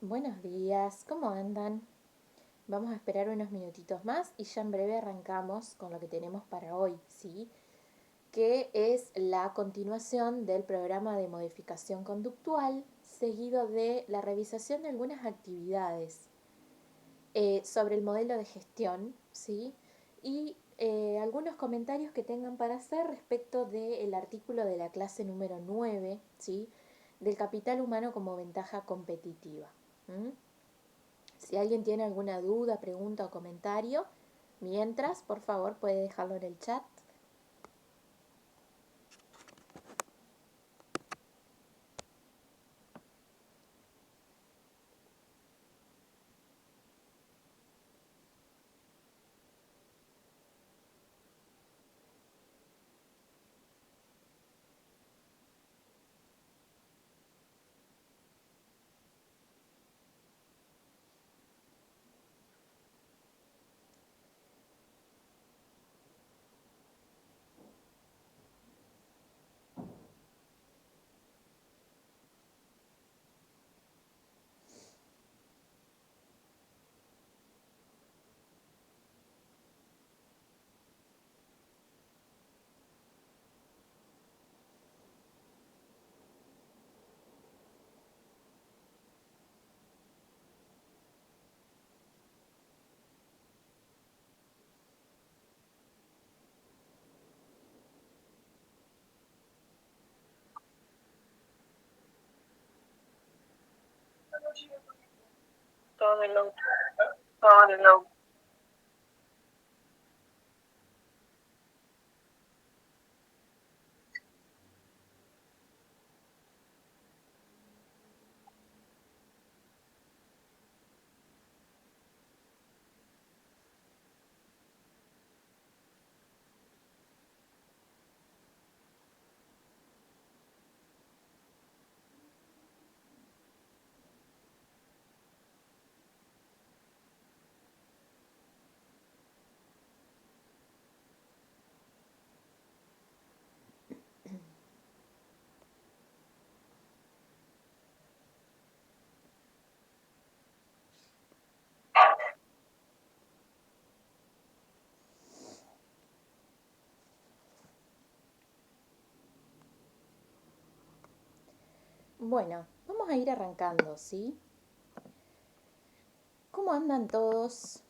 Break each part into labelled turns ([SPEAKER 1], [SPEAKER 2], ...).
[SPEAKER 1] Buenos días, ¿cómo andan? Vamos a esperar unos minutitos más y ya en breve arrancamos con lo que tenemos para hoy, ¿sí? Que es la continuación del programa de modificación conductual, seguido de la revisación de algunas actividades sobre el modelo de gestión, ¿sí? Y algunos comentarios que tengan para hacer respecto del artículo de la clase número 9, ¿sí? Del capital humano como ventaja competitiva. ¿M? Si alguien tiene alguna duda, pregunta o comentario, mientras, por favor, puede dejarlo en el chat.
[SPEAKER 2] Todo de low. Todo de low.
[SPEAKER 1] Bueno, vamos a ir arrancando, ¿sí? ¿Cómo andan todos?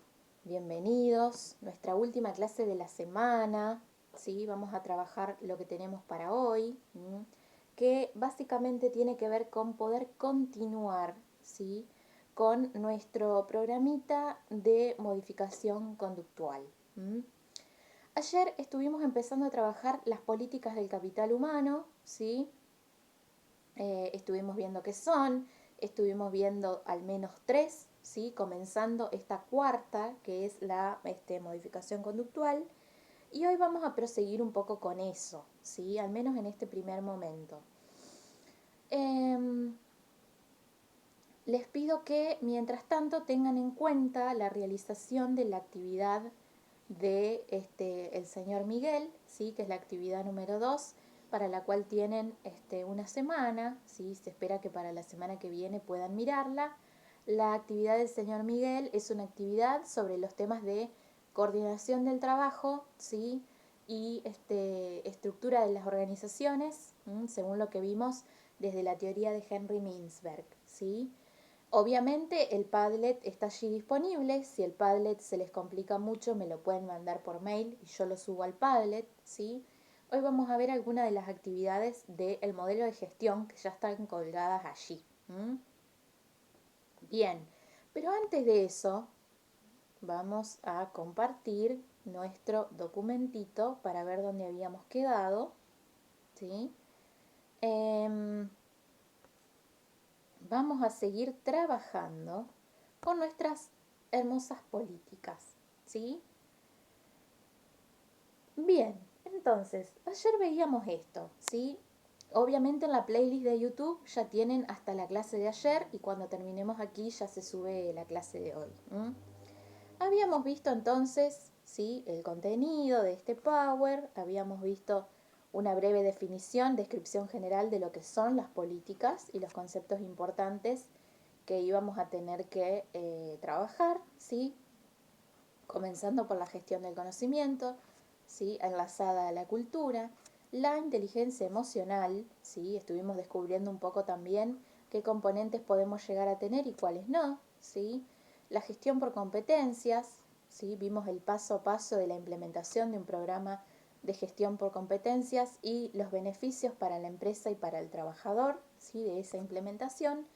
[SPEAKER 1] Bienvenidos. Nuestra última clase de la semana, ¿sí? Vamos a trabajar lo que tenemos para hoy, que básicamente tiene que ver con poder continuar, ¿sí? Con nuestro programita de modificación conductual. Ayer estuvimos empezando a trabajar las políticas del capital humano, ¿sí? Estuvimos viendo qué son, estuvimos viendo al menos tres, ¿sí? Comenzando esta cuarta, que es la modificación conductual, y hoy vamos a proseguir un poco con eso, ¿sí? Al menos en este primer momento. Les pido que, mientras tanto, tengan en cuenta la realización de la actividad de el señor Miguel, ¿sí? Que es la actividad número 2, para la cual tienen una semana, ¿sí? Se espera que para la semana que viene puedan mirarla. La actividad del señor Miguel es una actividad sobre los temas de coordinación del trabajo, ¿sí? Y estructura de las organizaciones, según lo que vimos desde la teoría de Henry Mintzberg, ¿sí? Obviamente el Padlet está allí disponible. Si el Padlet se les complica mucho, me lo pueden mandar por mail y yo lo subo al Padlet, ¿sí? Hoy vamos a ver algunas de las actividades del modelo de gestión que ya están colgadas allí. Bien, pero antes de eso, vamos a compartir nuestro documentito para ver dónde habíamos quedado, ¿sí? Vamos a seguir trabajando con nuestras hermosas políticas, ¿sí? Bien, entonces, ayer veíamos esto, ¿sí? Obviamente en la playlist de YouTube ya tienen hasta la clase de ayer y cuando terminemos aquí ya se sube la clase de hoy. Habíamos visto entonces, ¿sí? El contenido de este Power, habíamos visto una breve definición, descripción general de lo que son las políticas y los conceptos importantes que íbamos a tener que trabajar, ¿sí? Comenzando por la gestión del conocimiento, ¿sí? Enlazada a la cultura, la inteligencia emocional, ¿sí? Estuvimos descubriendo un poco también qué componentes podemos llegar a tener y cuáles no, ¿sí? La gestión por competencias, ¿sí? Vimos el paso a paso de la implementación de un programa de gestión por competencias y los beneficios para la empresa y para el trabajador, ¿sí? De esa implementación.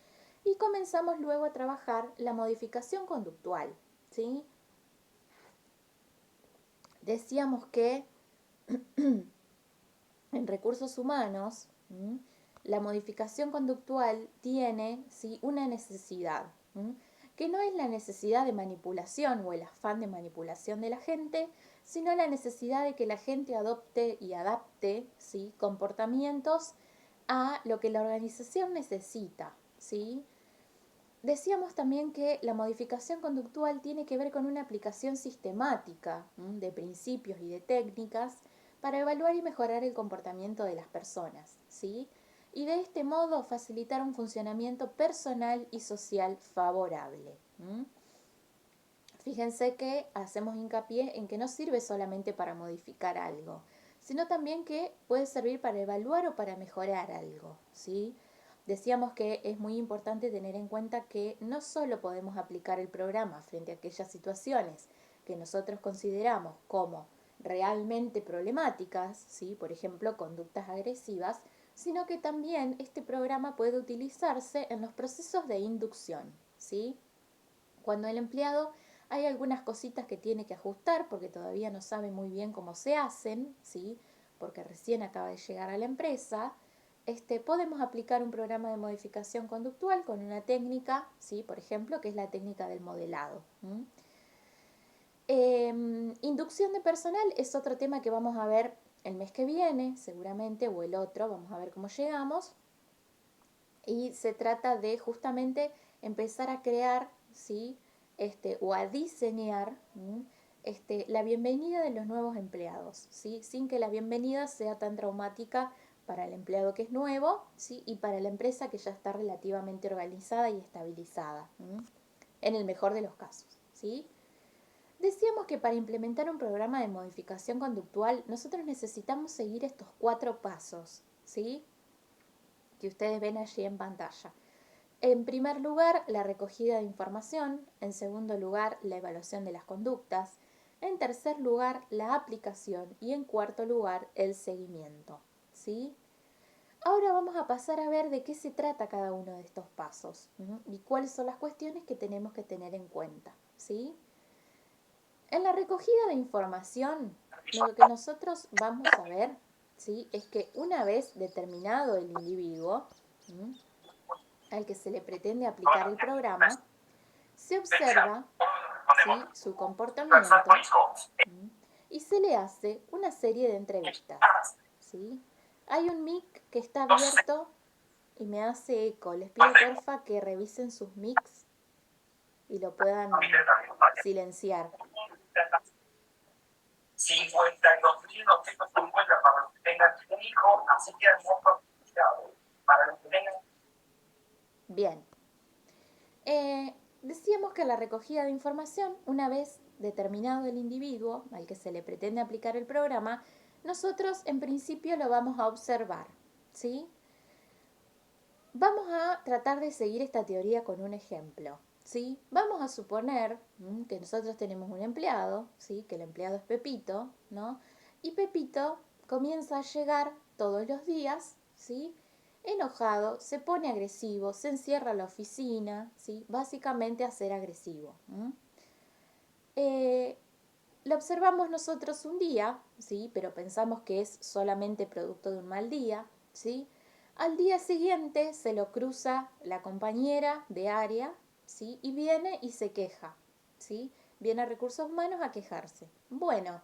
[SPEAKER 1] Y comenzamos luego a trabajar la modificación conductual, ¿sí? Decíamos que en recursos humanos, la modificación conductual tiene, ¿sí?, una necesidad, que no es la necesidad de manipulación o el afán de manipulación de la gente, sino la necesidad de que la gente adopte y adapte, ¿sí?, comportamientos a lo que la organización necesita, ¿sí? Decíamos también que la modificación conductual tiene que ver con una aplicación sistemática de principios y de técnicas para evaluar y mejorar el comportamiento de las personas, ¿sí? Y de este modo facilitar un funcionamiento personal y social favorable. Fíjense que hacemos hincapié en que no sirve solamente para modificar algo, sino también que puede servir para evaluar o para mejorar algo, ¿sí? Decíamos que es muy importante tener en cuenta que no solo podemos aplicar el programa frente a aquellas situaciones que nosotros consideramos como realmente problemáticas, ¿sí? Por ejemplo, conductas agresivas, sino que también este programa puede utilizarse en los procesos de inducción, ¿sí? Cuando el empleado hay algunas cositas que tiene que ajustar porque todavía no sabe muy bien cómo se hacen, ¿sí? Porque recién acaba de llegar a la empresa, podemos aplicar un programa de modificación conductual con una técnica, ¿sí? Por ejemplo, que es la técnica del modelado. Inducción de personal es otro tema que vamos a ver el mes que viene, seguramente, o el otro, vamos a ver cómo llegamos. Y se trata de justamente empezar a crear, ¿sí? O a diseñar la bienvenida de los nuevos empleados, ¿sí? Sin que la bienvenida sea tan traumática para el empleado que es nuevo, ¿sí? Y para la empresa que ya está relativamente organizada y estabilizada, en el mejor de los casos, ¿sí? Decíamos que para implementar un programa de modificación conductual nosotros necesitamos seguir estos 4 pasos, ¿sí? Que ustedes ven allí en pantalla. En primer lugar, la recogida de información. En segundo lugar, la evaluación de las conductas. En tercer lugar, la aplicación. Y en cuarto lugar, el seguimiento. ¿Sí? Ahora vamos a pasar a ver de qué se trata cada uno de estos pasos y cuáles son las cuestiones que tenemos que tener en cuenta. ¿Sí? En la recogida de información, lo que nosotros vamos a ver, ¿sí?, es que una vez determinado el individuo al que se le pretende aplicar el programa, se observa, ¿sí?, su comportamiento y se le hace una serie de entrevistas, ¿sí? Hay un mic que está abierto y me hace eco. Les pido porfa que revisen sus mics y lo puedan silenciar.
[SPEAKER 2] 52.950 para los que tengan un hijo, así que es muy complicado. Para los que tengan.
[SPEAKER 1] Bien. Decíamos que la recogida de información, una vez determinado el individuo al que se le pretende aplicar el programa, nosotros en principio lo vamos a observar, ¿sí? Vamos a tratar de seguir esta teoría con un ejemplo, ¿sí? Vamos a suponer que nosotros tenemos un empleado, ¿sí?, que el empleado es Pepito, ¿no? Y Pepito comienza a llegar todos los días, ¿sí?, enojado, se pone agresivo, se encierra en la oficina, ¿sí?, básicamente a ser agresivo. Lo observamos nosotros un día, ¿sí?, pero pensamos que es solamente producto de un mal día, ¿sí? Al día siguiente se lo cruza la compañera de área, ¿sí?, y viene y se queja, ¿sí? Viene a Recursos Humanos a quejarse. Bueno,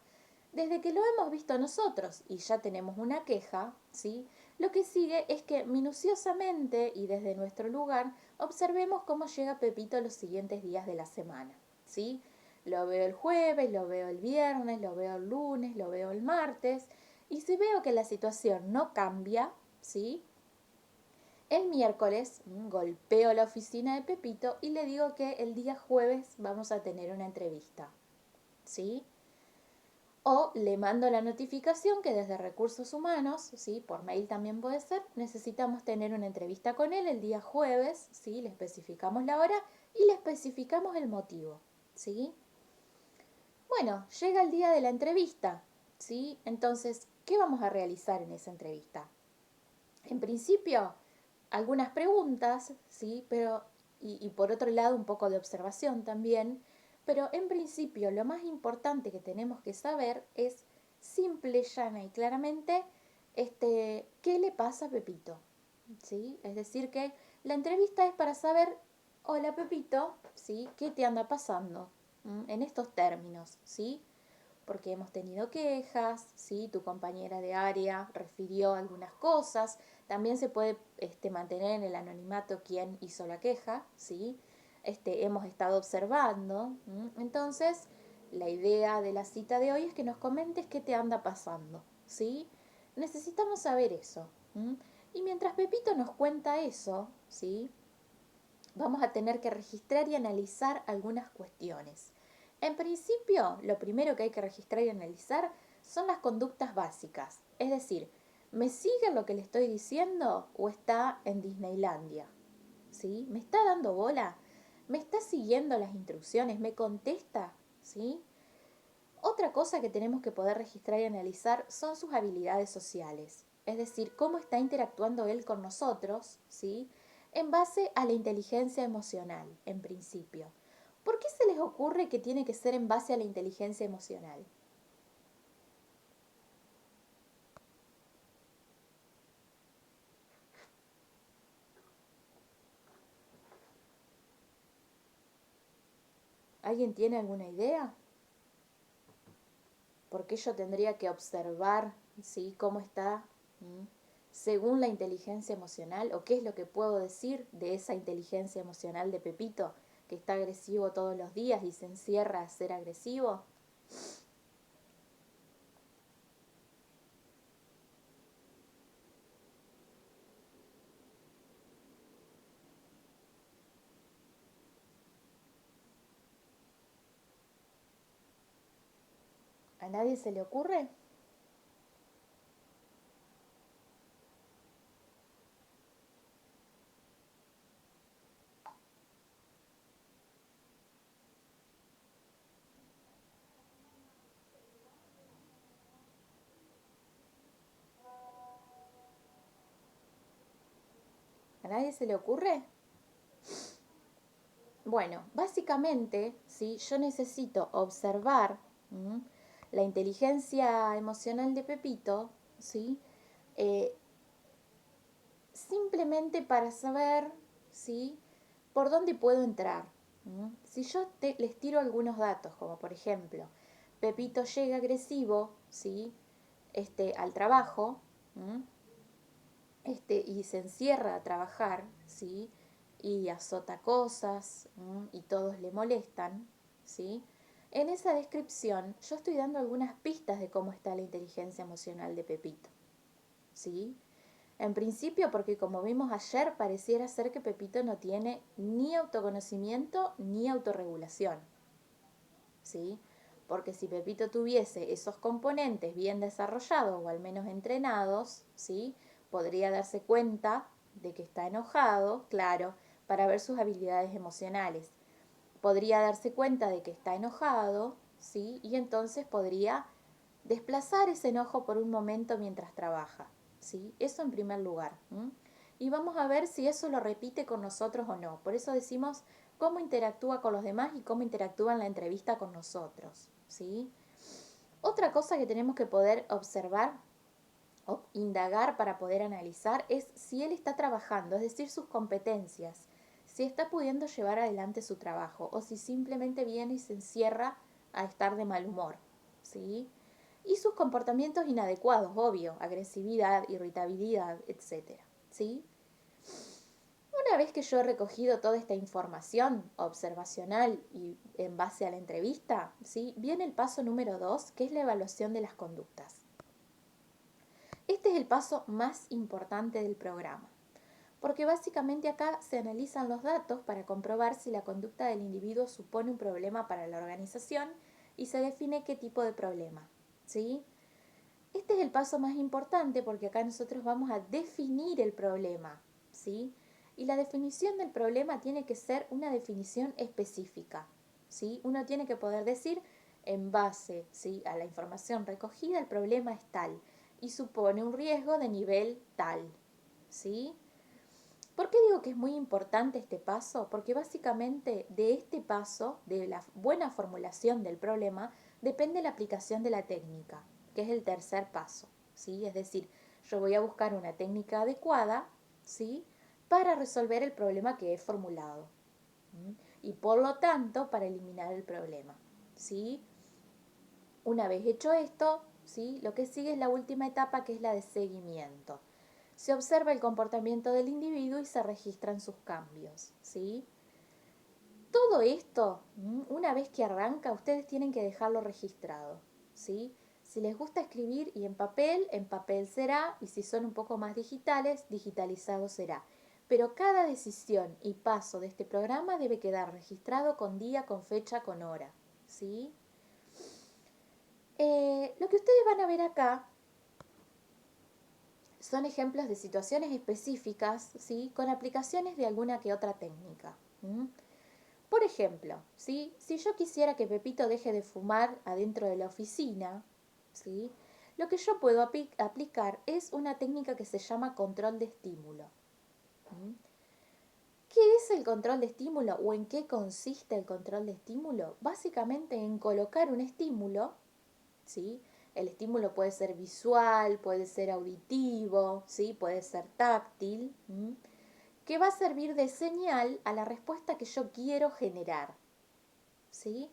[SPEAKER 1] desde que lo hemos visto nosotros y ya tenemos una queja, ¿sí?, lo que sigue es que minuciosamente y desde nuestro lugar observemos cómo llega Pepito los siguientes días de la semana, ¿sí? Lo veo el jueves, lo veo el viernes, lo veo el lunes, lo veo el martes, y si veo que la situación no cambia, ¿sí?, El miércoles golpeo la oficina de Pepito y le digo que el día jueves vamos a tener una entrevista, ¿sí? O le mando la notificación que desde Recursos Humanos, ¿sí? Por mail también puede ser, necesitamos tener una entrevista con él el día jueves, ¿sí? Le especificamos la hora y le especificamos el motivo, ¿sí? Bueno, llega el día de la entrevista, ¿sí? Entonces, ¿qué vamos a realizar en esa entrevista? En principio, algunas preguntas, ¿sí? Pero, y por otro lado, un poco de observación también. Pero en principio, lo más importante que tenemos que saber es simple, llana y claramente, ¿qué le pasa a Pepito? ¿Sí? Es decir, que la entrevista es para saber, hola Pepito, ¿sí? ¿Qué te anda pasando? En estos términos, ¿sí? Porque hemos tenido quejas, ¿sí? Tu compañera de área refirió algunas cosas, también se puede mantener en el anonimato quién hizo la queja, ¿sí? Hemos estado observando, entonces la idea de la cita de hoy es que nos comentes qué te anda pasando, ¿sí? Necesitamos saber eso. Y mientras Pepito nos cuenta eso, ¿sí? Vamos a tener que registrar y analizar algunas cuestiones. En principio, lo primero que hay que registrar y analizar son las conductas básicas. Es decir, ¿me sigue lo que le estoy diciendo o está en Disneylandia? ¿Sí? ¿Me está dando bola? ¿Me está siguiendo las instrucciones? ¿Me contesta? ¿Sí? Otra cosa que tenemos que poder registrar y analizar son sus habilidades sociales, es decir, cómo está interactuando él con nosotros, ¿sí? En base a la inteligencia emocional, en principio. ¿Por qué se les ocurre que tiene que ser en base a la inteligencia emocional? ¿Alguien tiene alguna idea? ¿Por qué yo tendría que observar, ¿sí? Cómo está según la inteligencia emocional o qué es lo que puedo decir de esa inteligencia emocional de Pepito que está agresivo todos los días y se encierra a ser agresivo? ¿A nadie se le ocurre? ¿A nadie se le ocurre? Bueno, básicamente, ¿sí? Yo necesito observar la inteligencia emocional de Pepito, ¿sí? Eh, simplemente para saber, ¿sí? Por dónde puedo entrar. Si yo les tiro algunos datos, como por ejemplo, Pepito llega agresivo, ¿sí? Al trabajo, y se encierra a trabajar, ¿sí? Y azota cosas, y todos le molestan, ¿sí? En esa descripción yo estoy dando algunas pistas de cómo está la inteligencia emocional de Pepito, ¿sí? En principio, porque como vimos ayer, pareciera ser que Pepito no tiene ni autoconocimiento ni autorregulación, ¿sí? Porque si Pepito tuviese esos componentes bien desarrollados o al menos entrenados, ¿sí? Podría darse cuenta de que está enojado, claro, para ver sus habilidades emocionales. Podría darse cuenta de que está enojado, ¿sí? Y entonces podría desplazar ese enojo por un momento mientras trabaja, ¿sí? Eso en primer lugar. Y vamos a ver si eso lo repite con nosotros o no. Por eso decimos cómo interactúa con los demás y cómo interactúa en la entrevista con nosotros, ¿sí? Otra cosa que tenemos que poder observar o indagar para poder analizar es si él está trabajando, es decir, sus competencias, si está pudiendo llevar adelante su trabajo o si simplemente viene y se encierra a estar de mal humor, ¿sí? Y sus comportamientos inadecuados, obvio, agresividad, irritabilidad, etcétera, ¿sí? Una vez que yo he recogido toda esta información observacional y en base a la entrevista, ¿sí? Viene el paso número 2, que es la evaluación de las conductas. Este es el paso más importante del programa, porque básicamente acá se analizan los datos para comprobar si la conducta del individuo supone un problema para la organización y se define qué tipo de problema, ¿sí? Este es el paso más importante porque acá nosotros vamos a definir el problema, ¿sí? Y la definición del problema tiene que ser una definición específica, ¿sí? Uno tiene que poder decir en base, ¿sí?, a la información recogida, el problema es tal y supone un riesgo de nivel tal, ¿sí? ¿Por qué digo que es muy importante este paso? Porque básicamente de este paso, de la buena formulación del problema, depende la aplicación de la técnica, que es el tercer paso, ¿sí? Es decir, yo voy a buscar una técnica adecuada, ¿sí?, para resolver el problema que he formulado. Y por lo tanto, para eliminar el problema, ¿sí? Una vez hecho esto, ¿sí?, lo que sigue es la última etapa, que es la de seguimiento. Se observa el comportamiento del individuo y se registran sus cambios, ¿sí? Todo esto, una vez que arranca, ustedes tienen que dejarlo registrado, ¿sí? Si les gusta escribir y en papel será, y si son un poco más digitales, digitalizado será. Pero cada decisión y paso de este programa debe quedar registrado con día, con fecha, con hora, ¿sí? Lo que ustedes van a ver acá son ejemplos de situaciones específicas, ¿sí?, con aplicaciones de alguna que otra técnica. Por ejemplo, ¿sí?, si yo quisiera que Pepito deje de fumar adentro de la oficina, ¿sí?, lo que yo puedo aplicar es una técnica que se llama control de estímulo. ¿Qué es el control de estímulo o en qué consiste el control de estímulo? Básicamente en colocar un estímulo, ¿sí? El estímulo puede ser visual, puede ser auditivo, ¿sí?, puede ser táctil, que va a servir de señal a la respuesta que yo quiero generar, ¿sí?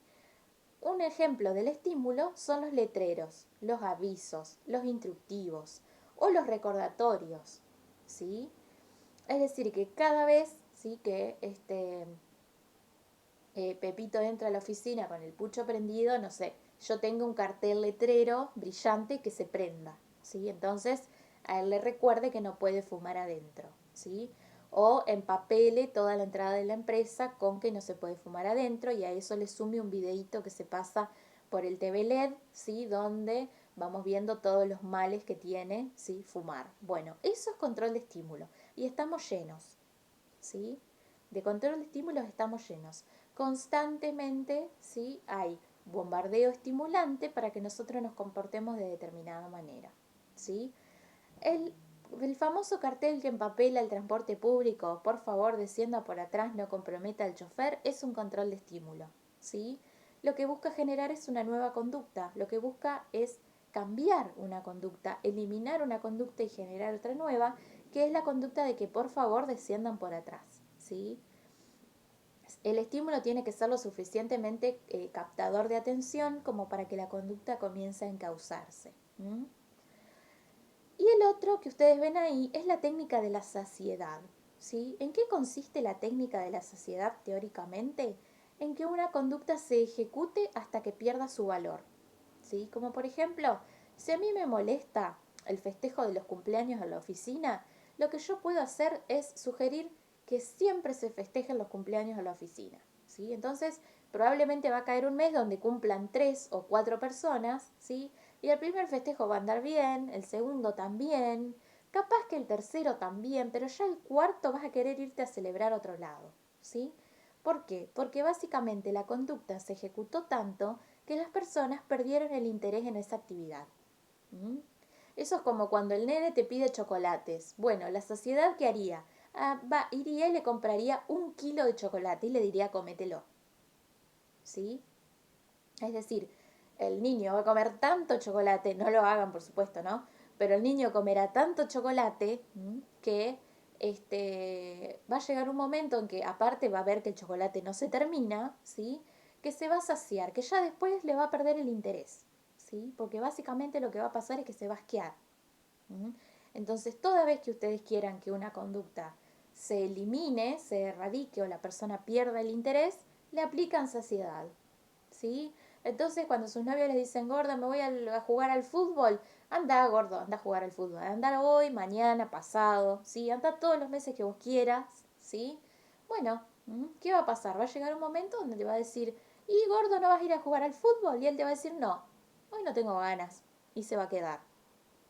[SPEAKER 1] Un ejemplo del estímulo son los letreros, los avisos, los instructivos o los recordatorios, ¿sí? Es decir, que cada vez, ¿sí?, que Pepito entra a la oficina con el pucho prendido, no sé, yo tengo un cartel letrero brillante que se prenda, ¿sí? Entonces a él le recuerde que no puede fumar adentro, ¿sí? O empapele toda la entrada de la empresa con que no se puede fumar adentro, y a eso le sume un videíto que se pasa por el TV LED, ¿sí?, donde vamos viendo todos los males que tiene, ¿sí?, fumar. Bueno, eso es control de estímulo y estamos llenos, ¿sí? De control de estímulos estamos llenos. Constantemente, ¿sí?, hay bombardeo estimulante para que nosotros nos comportemos de determinada manera, ¿sí? El, el famoso cartel que empapela el transporte público, por favor descienda por atrás, no comprometa al chofer, es un control de estímulo, ¿sí? Lo que busca generar es una nueva conducta, lo que busca es cambiar una conducta, eliminar una conducta y generar otra nueva, que es la conducta de que por favor desciendan por atrás, ¿sí? El estímulo tiene que ser lo suficientemente captador de atención como para que la conducta comience a encauzarse. Y el otro que ustedes ven ahí es la técnica de la saciedad, ¿sí? ¿En qué consiste la técnica de la saciedad teóricamente? En que una conducta se ejecute hasta que pierda su valor, ¿sí? Como por ejemplo, si a mí me molesta el festejo de los cumpleaños en la oficina, lo que yo puedo hacer es sugerir que siempre se festejen los cumpleaños en la oficina, ¿sí? Entonces, probablemente va a caer un mes donde cumplan 3 o 4 personas, ¿sí? Y el primer festejo va a andar bien, el segundo también, capaz que el tercero también, pero ya el cuarto vas a querer irte a celebrar a otro lado, ¿sí? ¿Por qué? Porque básicamente la conducta se ejecutó tanto que las personas perdieron el interés en esa actividad. Eso es como cuando el nene te pide chocolates. Bueno, la sociedad, ¿qué haría? Iría y le compraría 1 kilo de chocolate y le diría cómetelo, ¿sí? Es decir, el niño va a comer tanto chocolate, no lo hagan por supuesto, ¿no? Pero el niño comerá tanto chocolate que va a llegar un momento en que aparte va a ver que el chocolate no se termina, ¿sí?, que se va a saciar, que ya después le va a perder el interés, ¿sí? Porque básicamente lo que va a pasar es que se va a asquear. Entonces, toda vez que ustedes quieran que una conducta se elimine, se erradique o la persona pierda el interés, le aplican saciedad, ¿sí? Entonces, cuando sus novios les dicen, gorda, me voy a jugar al fútbol, anda, gordo, anda a jugar al fútbol. Anda hoy, mañana, pasado, ¿sí? Anda todos los meses que vos quieras, ¿sí? Bueno, ¿qué va a pasar? Va a llegar un momento donde te va a decir, y gordo, ¿no vas a ir a jugar al fútbol? Y él te va a decir, no, hoy no tengo ganas. Y se va a quedar,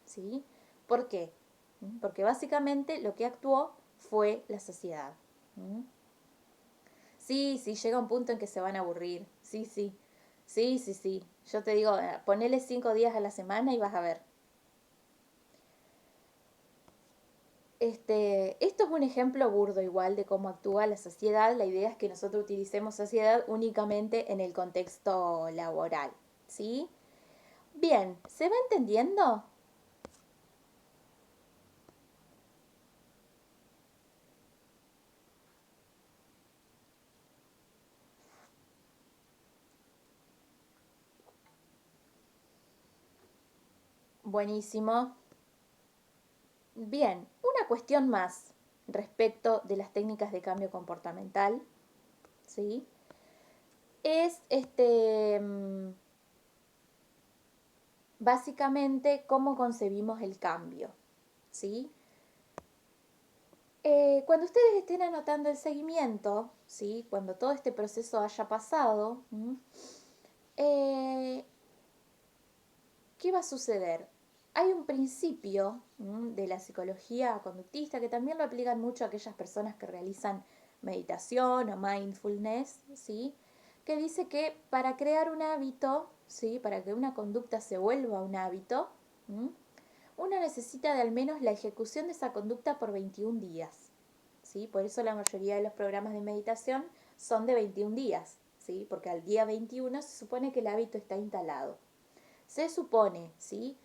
[SPEAKER 1] ¿sí? ¿Por qué? Porque básicamente lo que actuó fue la sociedad. Sí, sí, llega un punto en que se van a aburrir. Sí, sí. Sí, sí, sí. Yo te digo, ponele 5 días a la semana y vas a ver. Esto es un ejemplo burdo igual de cómo actúa la sociedad. La idea es que nosotros utilicemos sociedad únicamente en el contexto laboral. ¿Sí? Bien, ¿se va entendiendo? Buenísimo. Bien, una cuestión más respecto de las técnicas de cambio comportamental, ¿sí? Es básicamente cómo concebimos el cambio, ¿sí? Cuando ustedes estén anotando el seguimiento, ¿sí? Cuando todo este proceso haya pasado, eh, ¿qué va a suceder? Hay un principio de la psicología conductista que también lo aplican mucho a aquellas personas que realizan meditación o mindfulness, ¿sí? Que dice que para crear un hábito, ¿sí? Para que una conducta se vuelva un hábito, uno necesita de al menos la ejecución de esa conducta por 21 días. ¿Sí? Por eso la mayoría de los programas de meditación son de 21 días, ¿sí? Porque al día 21 se supone que el hábito está instalado. Se supone, ¿sí?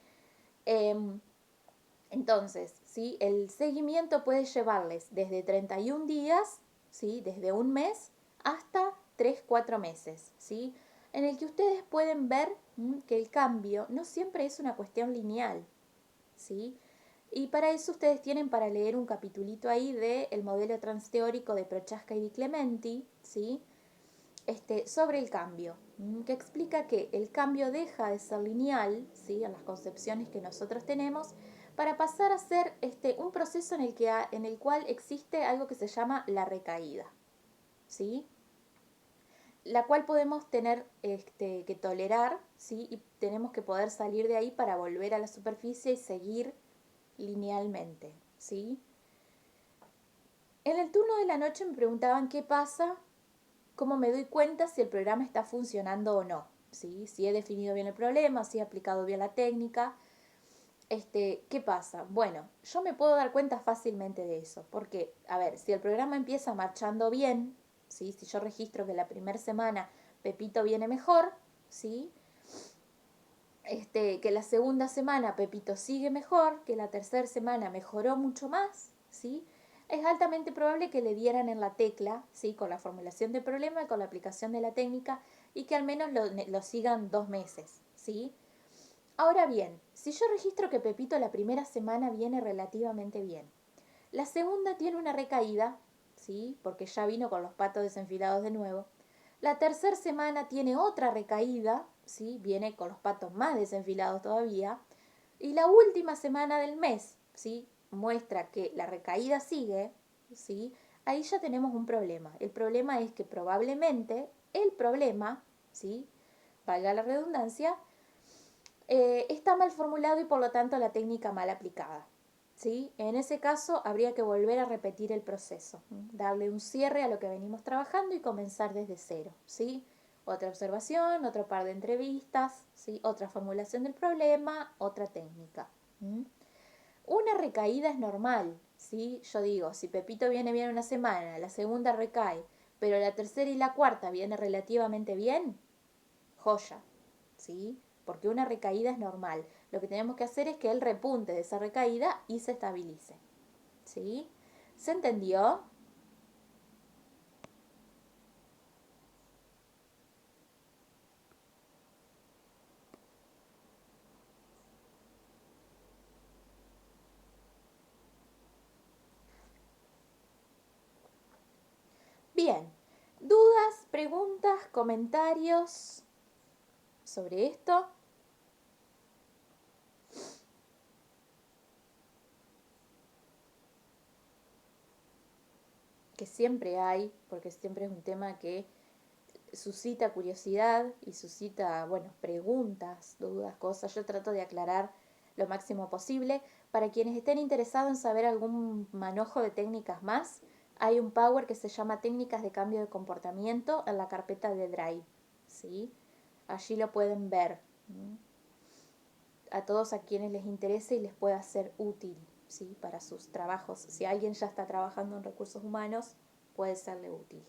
[SPEAKER 1] Entonces, ¿sí? El seguimiento puede llevarles desde 31 días, ¿sí? Desde un mes hasta 3, 4 meses, ¿sí? En el que ustedes pueden ver que el cambio no siempre es una cuestión lineal, ¿sí? Y para eso ustedes tienen para leer un capitulito ahí de el modelo transteórico de Prochaska y Di Clementi, ¿sí? Sobre el cambio, que explica que el cambio deja de ser lineal, ¿sí? En las concepciones que nosotros tenemos, para pasar a ser un proceso en el cual existe algo que se llama la recaída, ¿sí? La cual podemos tener que tolerar, ¿sí? Y tenemos que poder salir de ahí para volver a la superficie y seguir linealmente, ¿sí? En el turno de la noche me preguntaban qué pasa, cómo me doy cuenta si el programa está funcionando o no, ¿sí? Si he definido bien el problema, si he aplicado bien la técnica. ¿Qué pasa? Bueno, yo me puedo dar cuenta fácilmente de eso, porque, a ver, si el programa empieza marchando bien, ¿sí? Si yo registro que la primera semana Pepito viene mejor, ¿sí? Que la segunda semana Pepito sigue mejor, que la tercera semana mejoró mucho más, ¿sí? Es altamente probable que le dieran en la tecla, ¿sí? Con la formulación del problema y con la aplicación de la técnica y que al menos lo sigan 2 meses, ¿sí? Ahora bien, si yo registro que Pepito la primera semana viene relativamente bien, la segunda tiene una recaída, ¿sí? Porque ya vino con los patos desenfilados de nuevo. La tercera semana tiene otra recaída, ¿sí? Viene con los patos más desenfilados todavía. Y la última semana del mes, ¿sí? Muestra que la recaída sigue, ¿sí? Ahí ya tenemos un problema. El problema es que probablemente el problema, ¿sí? Valga la redundancia, está mal formulado y por lo tanto la técnica mal aplicada. ¿Sí? En ese caso habría que volver a repetir el proceso, darle un cierre a lo que venimos trabajando y comenzar desde cero. ¿Sí? Otra observación, otro par de entrevistas, ¿sí? Otra formulación del problema, otra técnica. Una recaída es normal, ¿sí? Yo digo, si Pepito viene bien una semana, la segunda recae, pero la tercera y la cuarta viene relativamente bien, joya, ¿sí? Porque una recaída es normal. Lo que tenemos que hacer es que él repunte de esa recaída y se estabilice, ¿sí? ¿Se entendió? Bien. ¿Dudas, preguntas, comentarios? sobre esto? Que siempre hay, porque siempre es un tema que suscita curiosidad y suscita, bueno, preguntas, dudas, cosas. Yo trato de aclarar lo máximo posible. Para quienes estén interesados en saber algún manojo de técnicas más, hay un power que se llama técnicas de cambio de comportamiento en la carpeta de Drive, ¿sí? Allí lo pueden ver. A todos a quienes les interese y les pueda ser útil, ¿sí? Para sus trabajos. Si alguien ya está trabajando en recursos humanos, puede serle útil.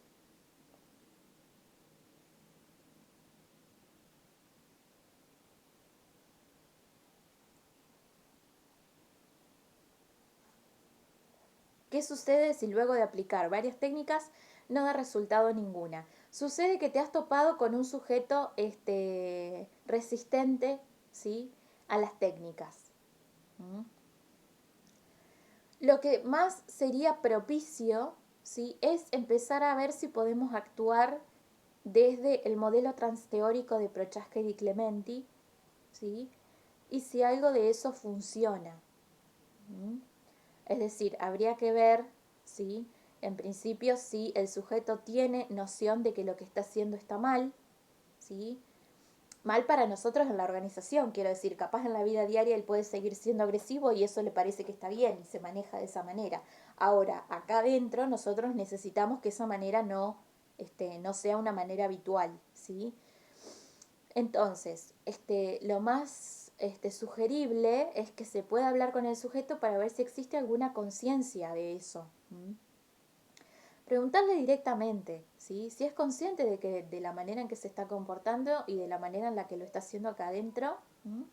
[SPEAKER 1] ¿Qué sucede si luego de aplicar varias técnicas no da resultado ninguna? Sucede que te has topado con un sujeto resistente, ¿sí?, a las técnicas. ¿Mm? Lo que más sería propicio, ¿sí?, es empezar a ver si podemos actuar desde el modelo transteórico de Prochaska y Di Clementi, ¿sí?, y si algo de eso funciona. ¿Mm? Es decir, habría que ver, ¿sí?, en principio, si el sujeto tiene noción de que lo que está haciendo está mal, ¿sí? Mal para nosotros en la organización, quiero decir, capaz en la vida diaria él puede seguir siendo agresivo y eso le parece que está bien y se maneja de esa manera. Ahora, acá adentro nosotros necesitamos que esa manera no sea una manera habitual, ¿sí? Entonces, lo más sugerible es que se pueda hablar con el sujeto para ver si existe alguna conciencia de eso. ¿Mm? Preguntarle directamente, ¿sí?, si es consciente de la manera en que se está comportando y de la manera en la que lo está haciendo acá adentro. ¿Mm?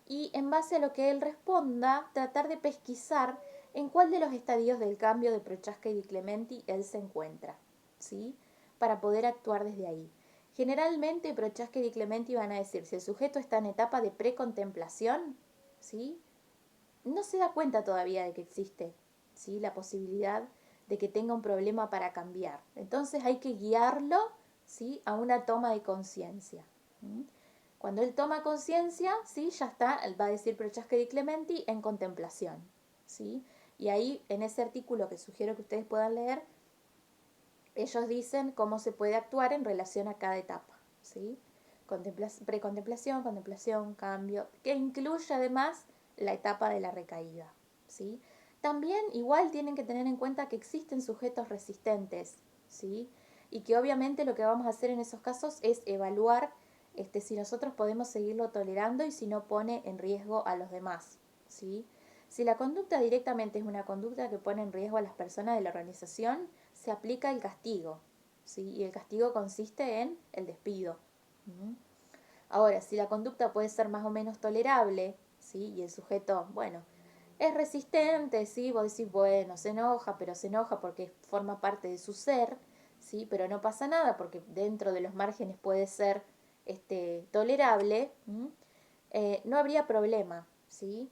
[SPEAKER 1] Y en base a lo que él responda, tratar de pesquisar en cuál de los estadios del cambio de Prochaska y Di Clementi él se encuentra, ¿sí?, para poder actuar desde ahí. Generalmente Prochaska y Di Clementi van a decir, si el sujeto está en etapa de precontemplación, ¿sí?, no se da cuenta todavía de que existe, ¿sí?, la posibilidad de que tenga un problema para cambiar. Entonces hay que guiarlo, ¿sí?, a una toma de conciencia. Cuando él toma conciencia, ¿sí?, ya está, va a decir Prochaska y Di Clementi, en contemplación, ¿sí? Y ahí, en ese artículo que sugiero que ustedes puedan leer, ellos dicen cómo se puede actuar en relación a cada etapa, ¿sí? Precontemplación, contemplación, cambio, que incluye además la etapa de la recaída, ¿sí? También igual tienen que tener en cuenta que existen sujetos resistentes, ¿sí? Y que obviamente lo que vamos a hacer en esos casos es evaluar si nosotros podemos seguirlo tolerando y si no pone en riesgo a los demás, ¿sí? Si la conducta directamente es una conducta que pone en riesgo a las personas de la organización, se aplica el castigo, ¿sí? Y el castigo consiste en el despido. Ahora, si la conducta puede ser más o menos tolerable, ¿sí?, y el sujeto, bueno, es resistente, ¿sí?, vos decís, bueno, se enoja, pero se enoja porque forma parte de su ser, ¿sí?, pero no pasa nada porque dentro de los márgenes puede ser tolerable, no habría problema, ¿sí?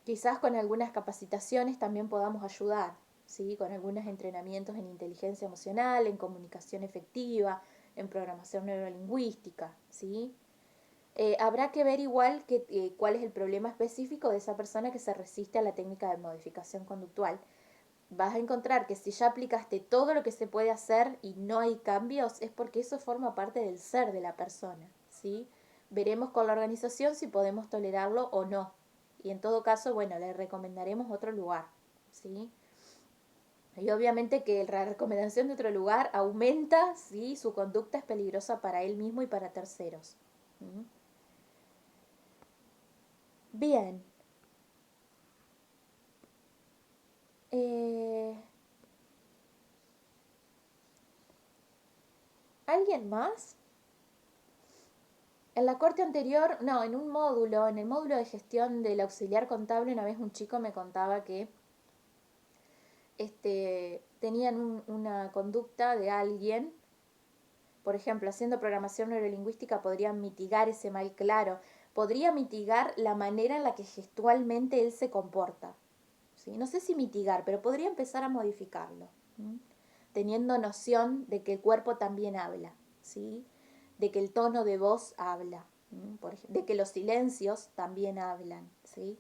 [SPEAKER 1] Quizás con algunas capacitaciones también podamos ayudar, ¿sí?, con algunos entrenamientos en inteligencia emocional, en comunicación efectiva, en programación neurolingüística, ¿sí? Habrá que ver igual cuál es el problema específico de esa persona que se resiste a la técnica de modificación conductual. Vas a encontrar que si ya aplicaste todo lo que se puede hacer y no hay cambios, es porque eso forma parte del ser de la persona, ¿sí? Veremos con la organización si podemos tolerarlo o no. Y en todo caso, bueno, le recomendaremos otro lugar, ¿sí? Y obviamente que la recomendación de otro lugar aumenta si su conducta es peligrosa para él mismo y para terceros. ¿Mm? Bien. Eh, ¿Alguien más? En la corte anterior, no, en el módulo de gestión del auxiliar contable, una vez un chico me contaba que tenían una conducta de alguien, por ejemplo, haciendo programación neurolingüística podrían mitigar ese mal claro, podría mitigar la manera en la que gestualmente él se comporta, ¿sí? No sé si mitigar, pero podría empezar a modificarlo, ¿sí?, teniendo noción de que el cuerpo también habla, ¿sí?, de que el tono de voz habla. de que los silencios también hablan, ¿sí?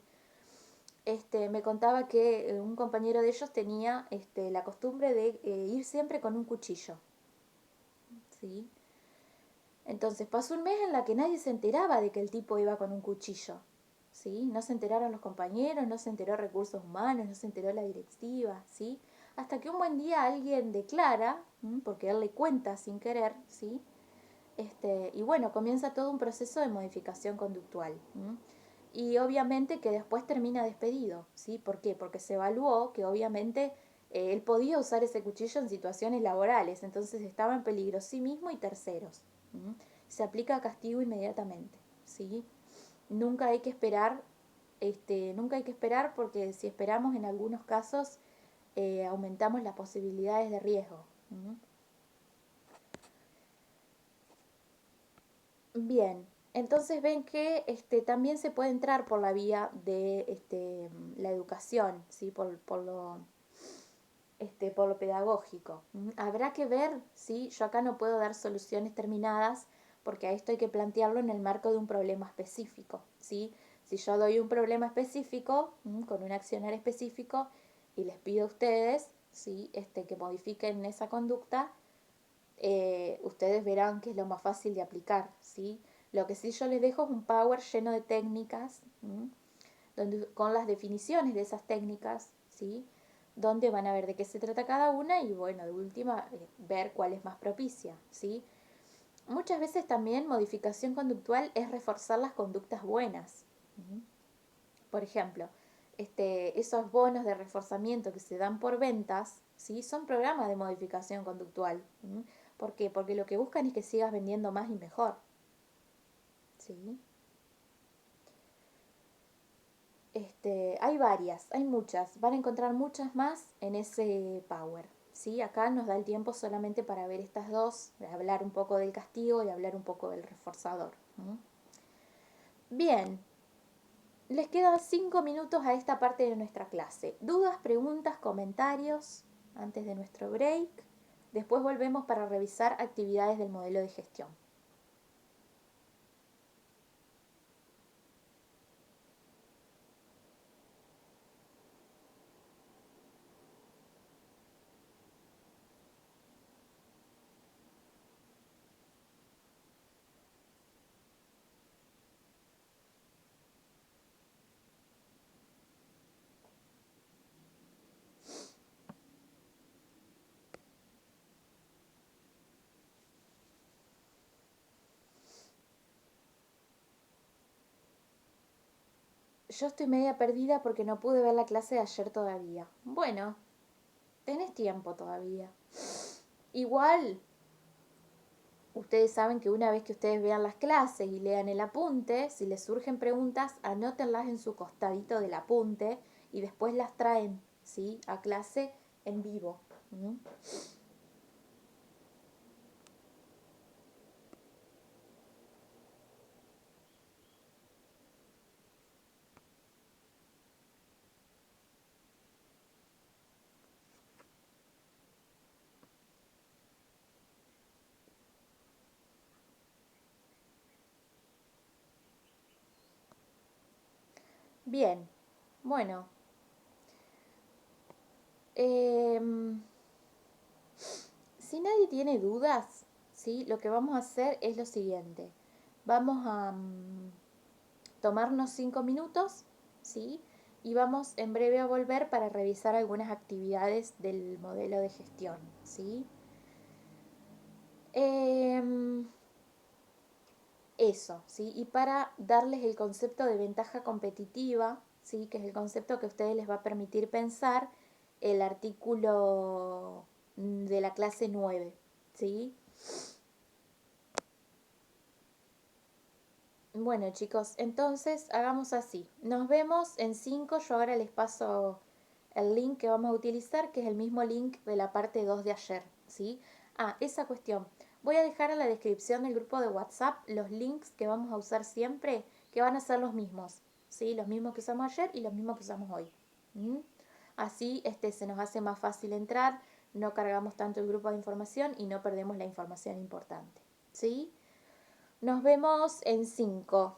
[SPEAKER 1] Me contaba que un compañero de ellos tenía la costumbre de ir siempre con un cuchillo, ¿sí? Entonces pasó un mes en la que nadie se enteraba de que el tipo iba con un cuchillo, ¿sí? No se enteraron los compañeros, no se enteró Recursos Humanos, no se enteró la directiva, ¿sí? Hasta que un buen día alguien declara, porque él le cuenta sin querer, ¿sí? Y bueno, comienza todo un proceso de modificación conductual. Y obviamente que después termina despedido, ¿sí? ¿Por qué? Porque se evaluó que obviamente él podía usar ese cuchillo en situaciones laborales, entonces estaba en peligro sí mismo y terceros. Se aplica castigo inmediatamente, ¿sí? Nunca hay que esperar, nunca hay que esperar porque si esperamos en algunos casos aumentamos las posibilidades de riesgo. Bien, entonces ven que también se puede entrar por la vía de la educación, ¿sí? Por lo pedagógico. Habrá que ver, ¿sí? Yo acá no puedo dar soluciones terminadas porque a esto hay que plantearlo en el marco de un problema específico, ¿sí? Si yo doy un problema específico, con un accionar específico, y les pido a ustedes, ¿sí? Que modifiquen esa conducta, ustedes verán que es lo más fácil de aplicar, ¿sí? Lo que sí yo les dejo es un power lleno de técnicas, donde, con las definiciones de esas técnicas, ¿sí? Donde van a ver de qué se trata cada una y bueno, de última, ver cuál es más propicia, ¿sí? Muchas veces también modificación conductual es reforzar las conductas buenas. Por ejemplo, esos bonos de reforzamiento que se dan por ventas, ¿sí? Son programas de modificación conductual. ¿Por qué? Porque lo que buscan es que sigas vendiendo más y mejor. ¿Sí? Hay varias, hay muchas. Van a encontrar muchas más en ese Power. ¿Sí? Acá nos da el tiempo solamente para ver estas dos, hablar un poco del castigo y hablar un poco del reforzador. Bien, les quedan 5 minutos a esta parte de nuestra clase. ¿Dudas, preguntas, comentarios antes de nuestro break? Después volvemos para revisar actividades del modelo de gestión. Yo estoy media perdida porque no pude ver la clase de ayer todavía. Bueno, tenés tiempo todavía. Igual, ustedes saben que una vez que ustedes vean las clases y lean el apunte, si les surgen preguntas, anótenlas en su costadito del apunte y después las traen, ¿sí? A clase en vivo. Bien, bueno. em, si nadie tiene dudas, ¿sí? Lo que vamos a hacer es lo siguiente. Vamos a tomarnos 5 minutos, ¿sí? Y vamos en breve a volver para revisar algunas actividades del modelo de gestión, ¿sí? Em, Eso, ¿sí? Y para darles el concepto de ventaja competitiva, ¿sí? Que es el concepto que a ustedes les va a permitir pensar el artículo de la clase 9, ¿sí? Bueno, chicos, entonces hagamos así. Nos vemos en 5. Yo ahora les paso el link que vamos a utilizar, que es el mismo link de la parte 2 de ayer, ¿sí? Ah, esa cuestión. Voy a dejar en la descripción del grupo de WhatsApp los links que vamos a usar siempre, que van a ser los mismos, ¿sí? Los mismos que usamos ayer y los mismos que usamos hoy. ¿Mm? Así se nos hace más fácil entrar, no cargamos tanto el grupo de información y no perdemos la información importante, ¿sí? Nos vemos en 5.